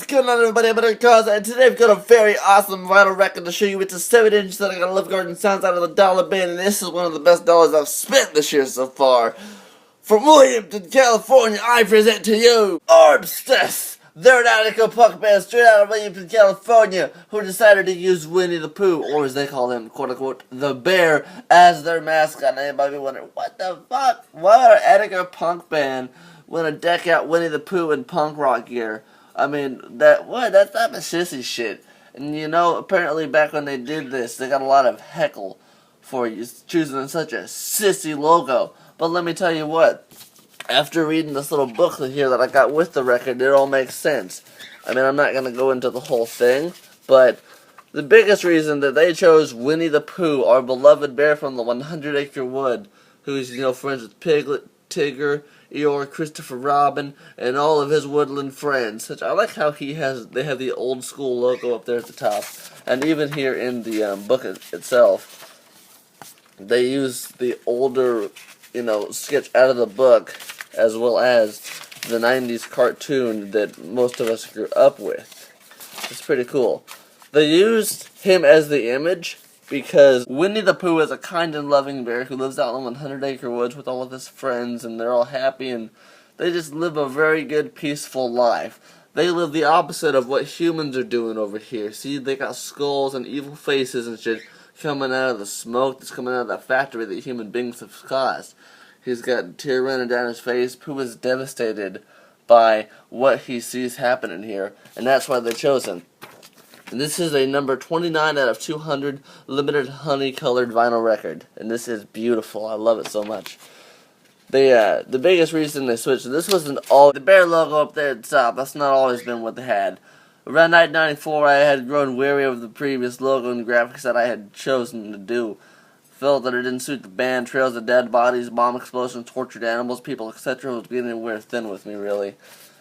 going on, everybody? I'm Akaza, and today I've got a very awesome vinyl record to show you. It's a 7-inch that I got a Live Garden Sounds out of the dollar bin, and this is one of the best dollars I've spent this year so far. From Williamton, California, I present to you Armistice. They're an Anarka punk band straight out of Williamton, California, who decided to use Winnie the Pooh, or as they call him, quote-unquote, the bear, as their mascot. And anybody be wondering, what the fuck? Why would an Anarka punk band want to deck out Winnie the Pooh in punk rock gear? I mean, that's not a sissy shit. And you know, apparently back when they did this, they got a lot of heckle for choosing such a sissy logo. But let me tell you what, after reading this little booklet here that I got with the record, it all makes sense. I mean, I'm not going to go into the whole thing, but the biggest reason that they chose Winnie the Pooh, our beloved bear from the 100 Acre Wood, who's, you know, friends with Piglet, Tigger, Eeyore, Christopher Robin, and all of his woodland friends. Which I like how they have the old school logo up there at the top, and even here in the book itself, they use the older, you know, sketch out of the book, as well as the 90s cartoon that most of us grew up with. It's pretty cool. They used him as the image because Winnie the Pooh is a kind and loving bear who lives out in the 100 Acre Woods with all of his friends, and they're all happy, and they just live a very good, peaceful life. They live the opposite of what humans are doing over here. See, they got skulls and evil faces and shit coming out of the smoke that's coming out of that factory that human beings have caused. He's got a tear running down his face. Pooh is devastated by what he sees happening here, and that's why they chose him. And this is a number 29 out of 200 limited honey-colored vinyl record, and this is beautiful. I love it so much. The biggest reason they switched, this wasn't all the bear logo up there at the top. That's not always been what they had. Around 1994, I had grown weary of the previous logo and graphics that I had chosen to do. Felt that it didn't suit the band. Trails of dead bodies, bomb explosions, tortured animals, people, etc. was getting to wear thin with me, really.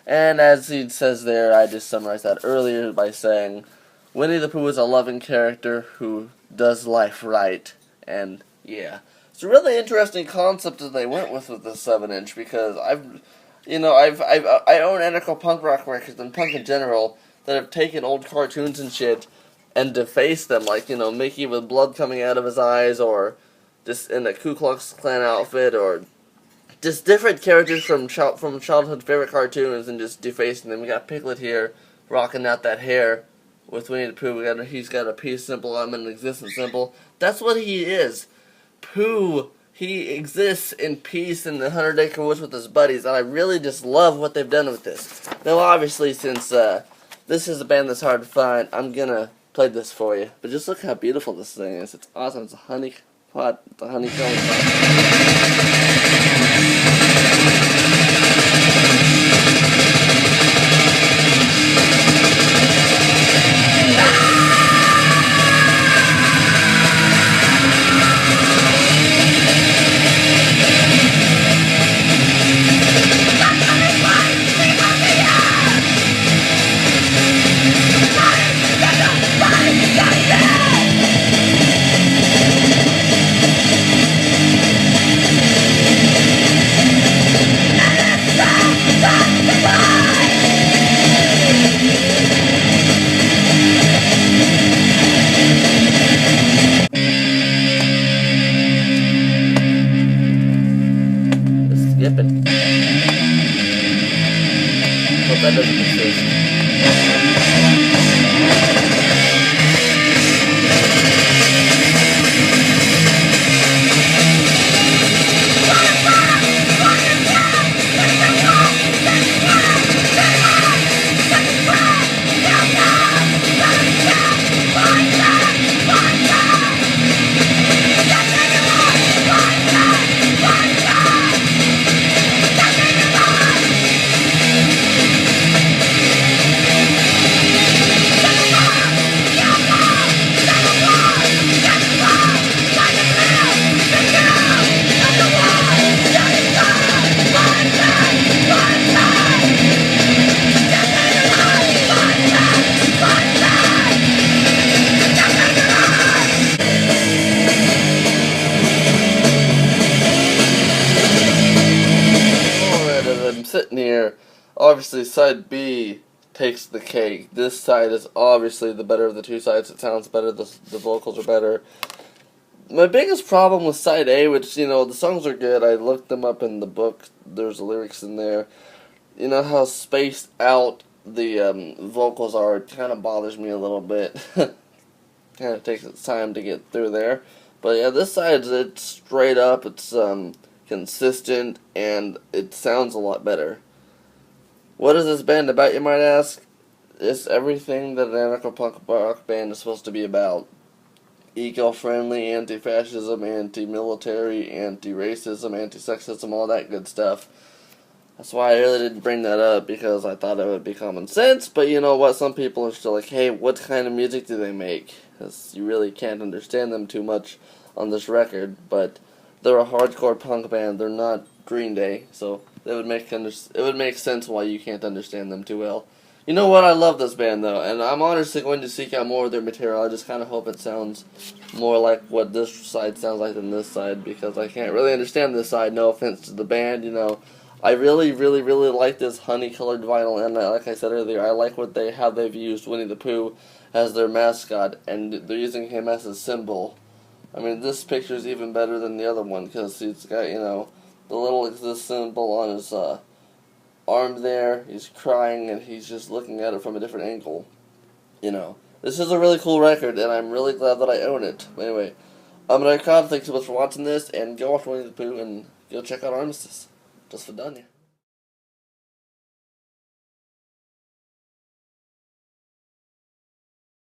And as he says there, I just summarized that earlier by saying, Winnie the Pooh is a loving character who does life right, and yeah. It's a really interesting concept that they went with the 7-inch, because I own Anarka punk rock records and punk in general that have taken old cartoons and shit and defaced them, like, you know, Mickey with blood coming out of his eyes, or just in a Ku Klux Klan outfit, or just different characters from childhood favorite cartoons and just defacing them. We got Piglet here rocking out that hair with Winnie the Pooh. He's got a peace symbol, I'm an existence symbol. That's what he is. Pooh, he exists in peace in the 100 Acre Woods with his buddies, and I really just love what they've done with this. Now, obviously, since this is a band that's hard to find, I'm gonna play this for you. But just look how beautiful this thing is. It's awesome. It's a honey pot, the honeycomb skipping. Hope that doesn't exist. sitting here, obviously side B takes the cake. This side is obviously the better of the two sides. It sounds better, the vocals are better. My biggest problem with side A, which, the songs are good, I looked them up in the book, there's lyrics in there. You know how spaced out the vocals are, it kind of bothers me a little bit. Kind of takes its time to get through there. But yeah, this side, it's straight up, it's consistent, and it sounds a lot better. What is this band about, you might ask? It's everything that an anarcho-punk rock band is supposed to be about. Eco-friendly, anti-fascism, anti-military, anti-racism, anti-sexism, all that good stuff. That's why I really didn't bring that up, because I thought it would be common sense, but you know what, some people are still like, hey, what kind of music do they make? Because you really can't understand them too much on this record, but they're a hardcore punk band, they're not Green Day, so it would make sense why you can't understand them too well. You know what, I love this band though, and I'm honestly going to seek out more of their material. I just kind of hope it sounds more like what this side sounds like than this side, because I can't really understand this side, no offense to the band, I really, really, really like this honey-colored vinyl, and like I said earlier, I like how they've used Winnie the Pooh as their mascot, and they're using him as a symbol. I mean, this picture is even better than the other one, because he's got, the little exist symbol on his arm there. He's crying, and he's just looking at it from a different angle. This is a really cool record, and I'm really glad that I own it. Anyway, I'm Anarka. Thanks so much for watching this, and go watch Winnie the Pooh, and go check out Armistice. Just for done, yeah.